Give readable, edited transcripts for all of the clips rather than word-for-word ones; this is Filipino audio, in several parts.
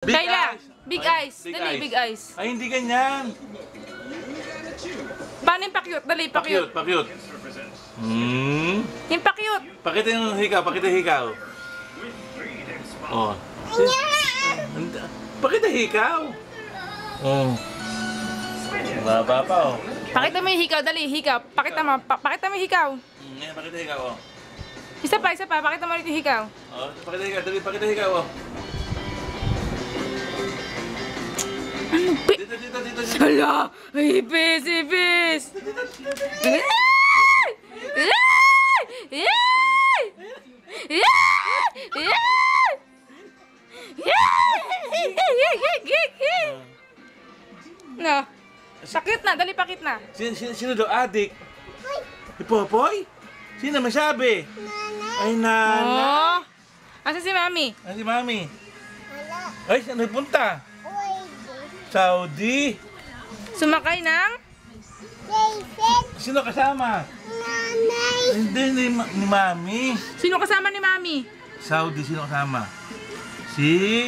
Kayla, big eyes. Big Dali, eyes. big eyes. Ay, hindi ganyan. Paano yung pa-cute? Dali, pa-cute. Pakyut. Yung pa-cute. Pakita yung hikaw, pakita yung hikaw. Oh. Pakita hikaw. Oh. Baba pa, oh. Pakita mo yung hikaw, dali, hikaw. Pakita mo, pakita mo yung hikaw. Yan, pakita hikaw, oh. Isa pa, pakita mo ulit yung hikaw. Oh, pakita hikaw, dali, pakita hikaw, oh. Ano, Dito. Hala! Ipis! Ipis! No. Sakit na, dali pakit na. Sino daw adik? Si Popoy? Sino masabi? Ay, nana. Oh. Asa si Mami? Ay, si Mami. Ay, saan nagpunta? Saudi. Sumakay ng? Sino kasama? Hindi, ni Mami. Sino kasama ni Mami? Saudi, sino kasama? Si...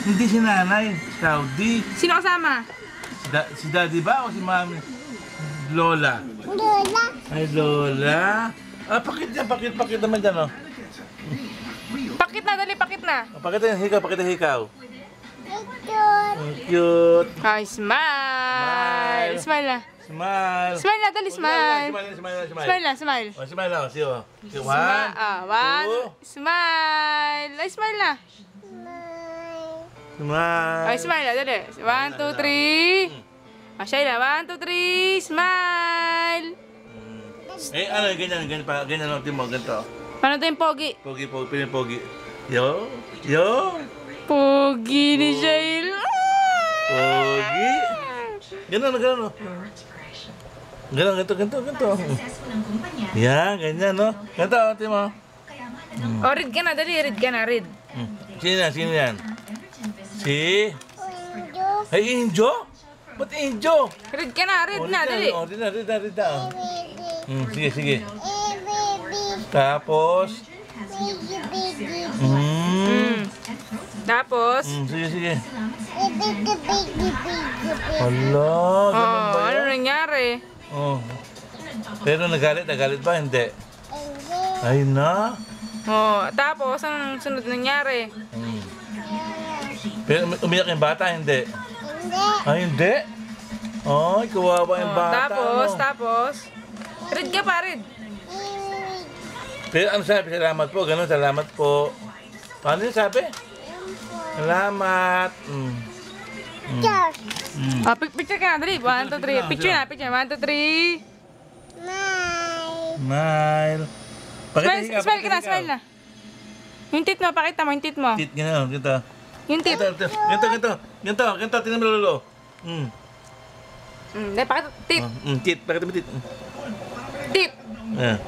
Hindi si nanay, Saudi. Sino kasama? Si daddy ba o si Mami? Lola. Ay, Lola. Ah, pakit naman dyan, oh. Pakit na, dali, pakit na. Pakita yung hikaw. Cute. Ay, smile. Smile na. Smile. Smile na, dali, smile. Smile na, smile. Oh, smile na, siyo. One. Smile. Ay, smile na. Smile. Ay, smile na, dali. 1, 2, 3. Ah, Shayla, 1, 2, 3. Smile. Eh, ano, ganyan ang team mo, ganito. Paano to yung pogi? Pogi. Yo. Pogi ni Shayla. Pogi. Ganun. Ganito. Yan, ganyan, no? Ganito, team mo. O, read ka na, dali, read ka na, read. Sino yan? Si? Ay, Injo? Ba't Injo? Read ka na, read na, dali. Read na. Sige. Tapos? Tapos? Sige. Hala, ganun ba Ano yan? nangyari? Oh. Pero nagalit ba? Hindi. Ay na. Tapos, anong sunod nangyari? Pero umiyak yung bata, hindi. Ay, hindi. Ay, kawawa yung bata. Tapos. Read ka pa, read. Pero ano sabi? Salamat po. Ganun, salamat po. Paano yung sabi? Salamat. Picture ka na, dali. 1, 2, 3. Picture na. 1, 2, 3. Smile. Smile ka na, smile na. Yung tit mo, pakita mo, yung tit mo. Tit, gano'n, ganito. Yung tit. Ganito, tingnan mo lolo. Pakita, tit. Tit, pakita mo tit. Tit. Ayan.